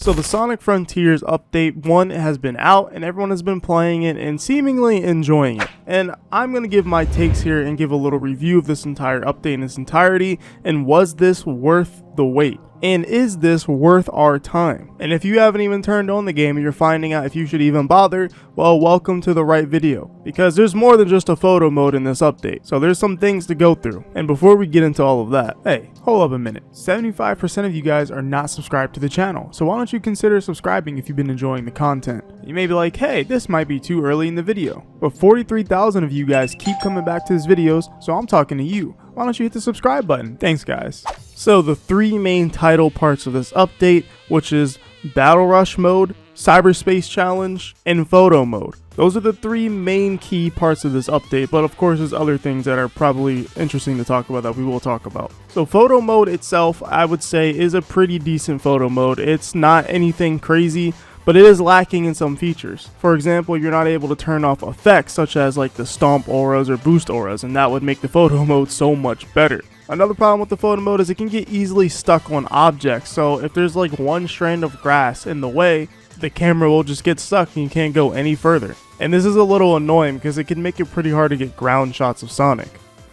So the Sonic Frontiers update 1 has been out and everyone has been playing it and seemingly enjoying it. And I'm going to give my takes here and give a little review of this entire update in its entirety, and was this worth the wait? And is this worth our time? And if you haven't even turned on the game and you're finding out if you should even bother, well, welcome to the right video. Because there's more than just a photo mode in this update, so there's some things to go through. And before we get into all of that, hey, hold up a minute. 75% of you guys are not subscribed to the channel, so why don't you consider subscribing if you've been enjoying the content? You may be like, hey, this might be too early in the video. But 43,000 of you guys keep coming back to these videos, so I'm talking to you. Why don't you hit the subscribe button? Thanks, guys. So the three main title parts of this update, which is Battle Rush mode, Cyberspace Challenge, and Photo mode. Those are the three main key parts of this update, but of course there's other things that are probably interesting to talk about that we will talk about. So photo mode itself, I would say, is a pretty decent photo mode. It's not anything crazy, but it is lacking in some features. For example, you're not able to turn off effects such as like the stomp auras or boost auras, and that would make the photo mode so much better. Another problem with the photo mode is it can get easily stuck on objects, so if there's like one strand of grass in the way, the camera will just get stuck and you can't go any further. And this is a little annoying because it can make it pretty hard to get ground shots of Sonic.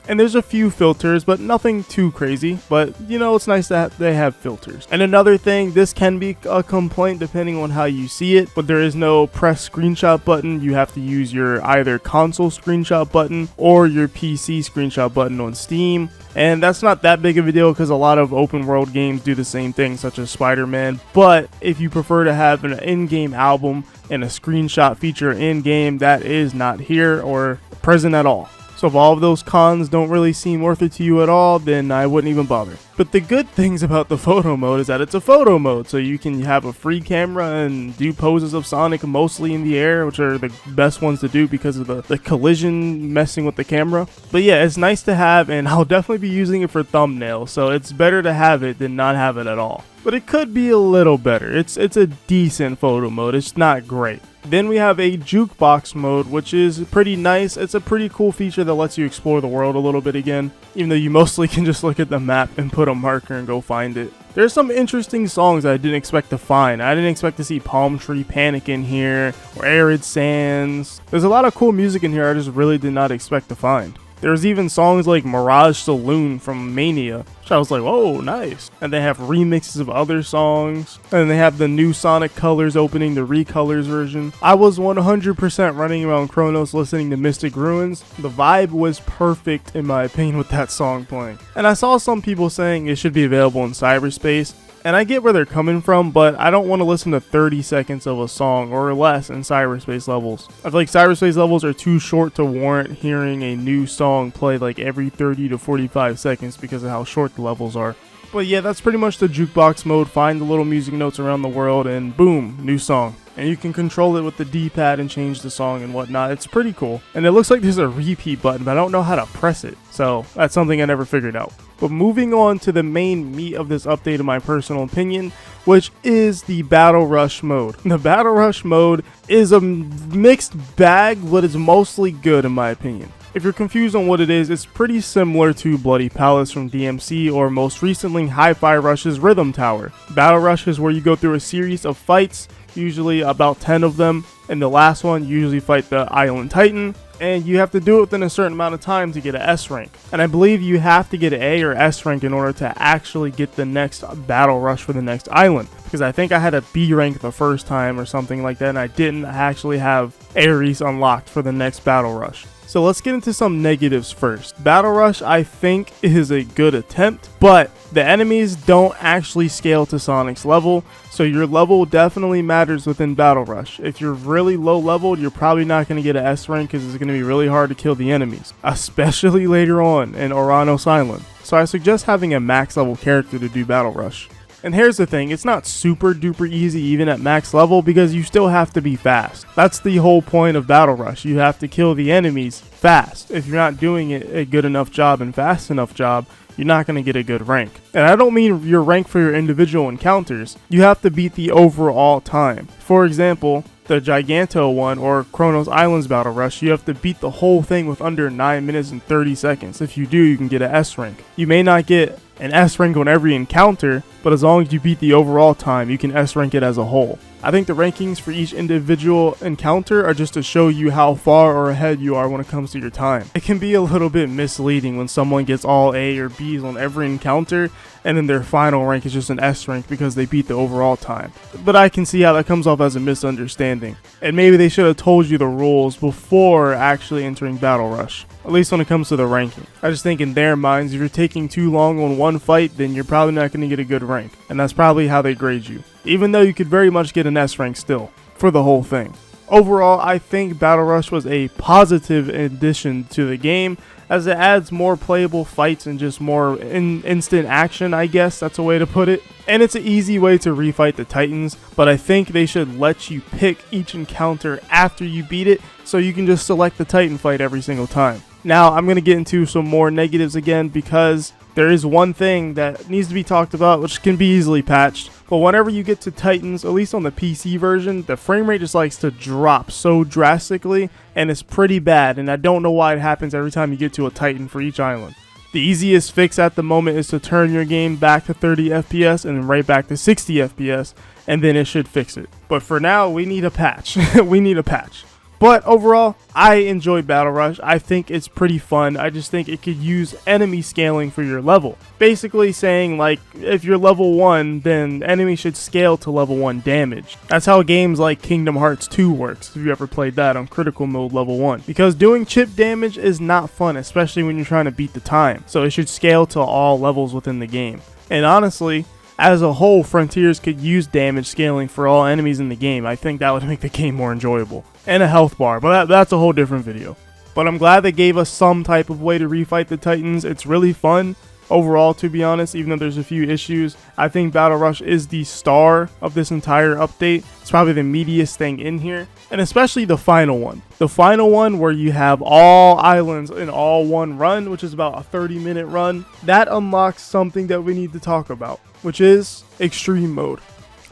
And there's a few filters, but nothing too crazy. But, you know, it's nice that they have filters. And another thing, this can be a complaint depending on how you see it, but there is no press screenshot button. You have to use your either console screenshot button or your PC screenshot button on Steam. And that's not that big of a deal because a lot of open world games do the same thing, such as Spider-Man. But if you prefer to have an in-game album and a screenshot feature in-game, that is not here or present at all. So if all of those cons don't really seem worth it to you at all, then I wouldn't even bother. But the good things about the photo mode is that it's a photo mode, so you can have a free camera and do poses of Sonic mostly in the air, which are the best ones to do because of the collision messing with the camera. But yeah, it's nice to have, and I'll definitely be using it for thumbnails, so it's better to have it than not have it at all. But it could be a little better. It's a decent photo mode, it's not great. Then we have a Jukebox mode, which is pretty nice. It's a pretty cool feature that lets you explore the world a little bit again, even though you mostly can just look at the map and put a marker and go find it. There's some interesting songs I didn't expect to find. I didn't expect to see Palm Tree Panic in here, or Arid Sands. There's a lot of cool music in here I just really did not expect to find. There's even songs like Mirage Saloon from Mania, which I was like, whoa, nice. And they have remixes of other songs. And they have the new Sonic Colors opening, the Recolors version. I was 100% running around Kronos listening to Mystic Ruins. The vibe was perfect in my opinion with that song playing. And I saw some people saying it should be available in cyberspace. And I get where they're coming from, but I don't want to listen to 30 seconds of a song or less in cyberspace levels. I feel like cyberspace levels are too short to warrant hearing a new song play like every 30 to 45 seconds because of how short the levels are. But yeah, that's pretty much the Jukebox mode. Find the little music notes around the world and boom, new song. And you can control it with the D-pad and change the song and whatnot. It's pretty cool. And it looks like there's a repeat button, but I don't know how to press it. So that's something I never figured out. But moving on to the main meat of this update in my personal opinion, which is the Battle Rush mode. The Battle Rush mode is a mixed bag, but it's mostly good in my opinion. If you're confused on what it is, it's pretty similar to Bloody Palace from DMC or most recently Hi-Fi Rush's Rhythm Tower. Battle Rush is where you go through a series of fights, usually about 10 of them, and the last one you usually fight the Island Titan, and you have to do it within a certain amount of time to get an S rank. And I believe you have to get an A or S rank in order to actually get the next Battle Rush for the next island. Because I think I had a B rank the first time or something like that, and I didn't actually have Ares unlocked for the next Battle Rush. So let's get into some negatives first. Battle Rush, I think, is a good attempt, but the enemies don't actually scale to Sonic's level, so your level definitely matters within Battle Rush. If you're really low leveled, you're probably not going to get an S rank because it's going to be really hard to kill the enemies, especially later on in Oranos Island. So I suggest having a max level character to do Battle Rush. And here's the thing, it's not super duper easy even at max level because you still have to be fast. That's the whole point of Battle Rush. You have to kill the enemies fast. If you're not doing it a good enough job and fast enough job, you're not going to get a good rank. And I don't mean your rank for your individual encounters. You have to beat the overall time. For example, the Giganto one or Kronos Islands Battle Rush, you have to beat the whole thing with under 9 minutes and 30 seconds. If you do, you can get an S rank. You may not get and S rank on every encounter, but as long as you beat the overall time, you can S rank it as a whole. I think the rankings for each individual encounter are just to show you how far or ahead you are when it comes to your time. It can be a little bit misleading when someone gets all A or B's on every encounter and then their final rank is just an S rank because they beat the overall time. But I can see how that comes off as a misunderstanding. And maybe they should have told you the rules before actually entering Battle Rush, at least when it comes to the ranking. I just think in their minds, if you're taking too long on one fight, then you're probably not going to get a good rank. And that's probably how they grade you. Even though you could very much get an S rank still, for the whole thing. Overall, I think Battle Rush was a positive addition to the game, as it adds more playable fights and just more instant action, I guess that's a way to put it. And it's an easy way to refight the Titans, but I think they should let you pick each encounter after you beat it, so you can just select the Titan fight every single time. Now, I'm going to get into some more negatives again, because there is one thing that needs to be talked about, which can be easily patched. But whenever you get to Titans, at least on the PC version, the frame rate just likes to drop so drastically, and it's pretty bad, and I don't know why it happens every time you get to a Titan for each island. The easiest fix at the moment is to turn your game back to 30 FPS and then right back to 60 FPS, and then it should fix it. But for now, we need a patch. We need a patch. But overall, I enjoy Battle Rush. I think it's pretty fun. I just think it could use enemy scaling for your level. Basically saying, like, if you're level 1, then enemies should scale to level 1 damage. That's how games like Kingdom Hearts 2 works, if you ever played that on critical mode level 1. Because doing chip damage is not fun, especially when you're trying to beat the time. So it should scale to all levels within the game. And honestly, as a whole, Frontiers could use damage scaling for all enemies in the game. I think that would make the game more enjoyable. And a health bar, but that's a whole different video. But I'm glad they gave us some type of way to refight the Titans. It's really fun overall, to be honest, even though there's a few issues. I think Battle Rush is the star of this entire update. It's probably the meatiest thing in here, and especially the final one. The final one where you have all islands in all one run, which is about a 30-minute run. That unlocks something that we need to talk about, which is Extreme Mode.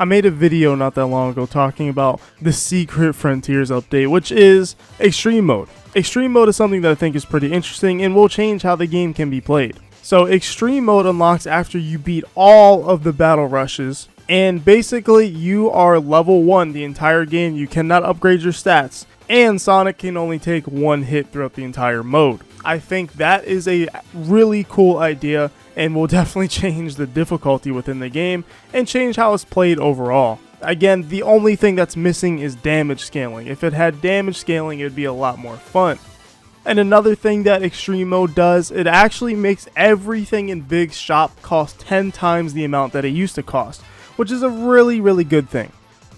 I made a video not that long ago talking about the Secret Frontiers update, which is Extreme Mode. Extreme Mode is something that I think is pretty interesting and will change how the game can be played. So Extreme Mode unlocks after you beat all of the battle rushes, and basically you are level 1 the entire game. You cannot upgrade your stats, and Sonic can only take one hit throughout the entire mode. I think that is a really cool idea and will definitely change the difficulty within the game and change how it's played overall. Again, the only thing that's missing is damage scaling. If it had damage scaling, it would be a lot more fun. And another thing that Extreme Mode does, it actually makes everything in Big's shop cost 10 times the amount that it used to cost, which is a really, really good thing.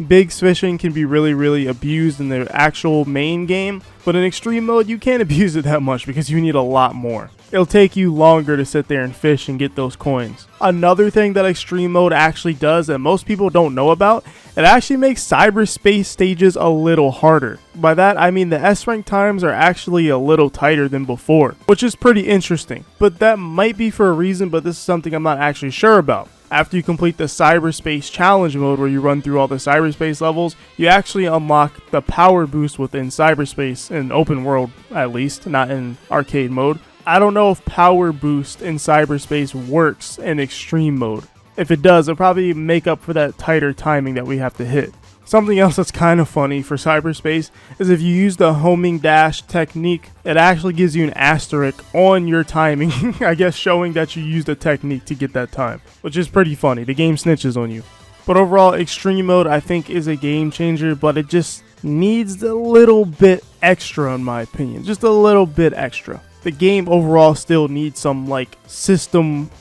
Big's fishing can be really abused in the actual main game, but in Extreme Mode you can't abuse it that much because you need a lot more. It'll take you longer to sit there and fish and get those coins. Another thing that Extreme Mode actually does that most people don't know about, it actually makes cyberspace stages a little harder. By that I mean the S rank times are actually a little tighter than before, which is pretty interesting. But that might be for a reason, but this is something I'm not actually sure about. After you complete the cyberspace challenge mode where you run through all the cyberspace levels, you actually unlock the power boost within cyberspace, in open world at least, not in arcade mode. I don't know if power boost in cyberspace works in Extreme Mode. If it does, it'll probably make up for that tighter timing that we have to hit. Something else that's kind of funny for cyberspace is if you use the homing dash technique, it actually gives you an asterisk on your timing, I guess showing that you used a technique to get that time, which is pretty funny. The game snitches on you. But overall, Extreme Mode I think is a game changer, but it just needs a little bit extra in my opinion, just a little bit extra. The game overall still needs some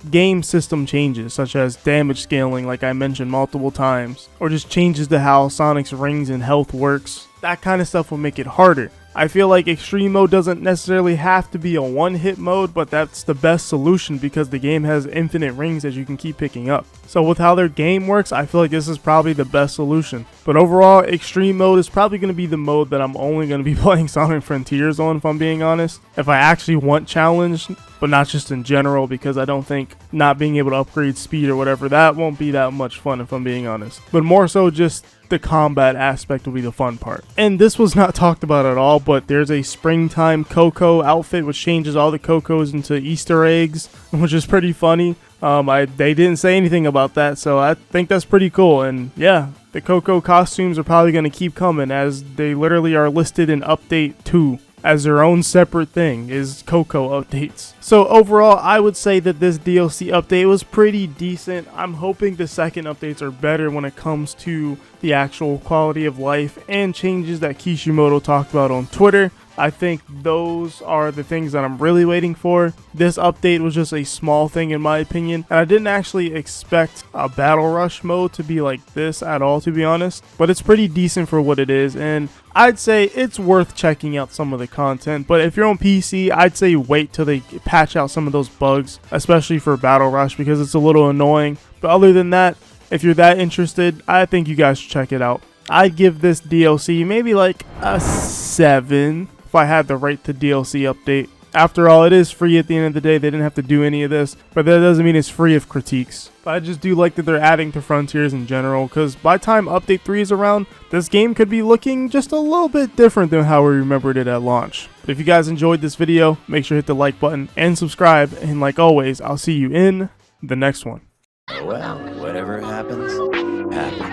game system changes, such as damage scaling like I mentioned multiple times, or just changes to how Sonic's rings and health works. That kind of stuff will make it harder. I feel like Extreme Mode doesn't necessarily have to be a one-hit mode, but that's the best solution because the game has infinite rings that you can keep picking up. So with how their game works, I feel like this is probably the best solution. But overall, Extreme Mode is probably going to be the mode that I'm only going to be playing Sonic Frontiers on, if I'm being honest. If I actually want challenge, but not just in general, because I don't think not being able to upgrade speed or whatever, that won't be that much fun if I'm being honest. But more so just the combat aspect will be the fun part. And this was not talked about at all, but there's a springtime Coco outfit which changes all the Cocos into Easter eggs, which is pretty funny. They didn't say anything about that, so I think that's pretty cool. And yeah, the Coco costumes are probably going to keep coming, as they literally are listed in Update 2 as their own separate thing, is Coco updates. So overall, I would say that this DLC update was pretty decent. I'm hoping the second updates are better when it comes to the actual quality of life and changes that Kishimoto talked about on Twitter. I think those are the things that I'm really waiting for. This update was just a small thing in my opinion, and I didn't actually expect a battle rush mode to be like this at all, to be honest, but it's pretty decent for what it is, and I'd say it's worth checking out some of the content. But if you're on PC, I'd say wait till they patch out some of those bugs, especially for battle rush, because it's a little annoying. But other than that, if you're that interested, I think you guys should check it out. I'd give this DLC maybe like a 7 if I had the right to DLC update. After all, it is free at the end of the day. They didn't have to do any of this, but that doesn't mean it's free of critiques. But I just do like that they're adding to Frontiers in general, because by the time Update 3 is around, this game could be looking just a little bit different than how we remembered it at launch. But if you guys enjoyed this video, make sure to hit the like button and subscribe, and like always, I'll see you in the next one. Well, whatever happens, happens.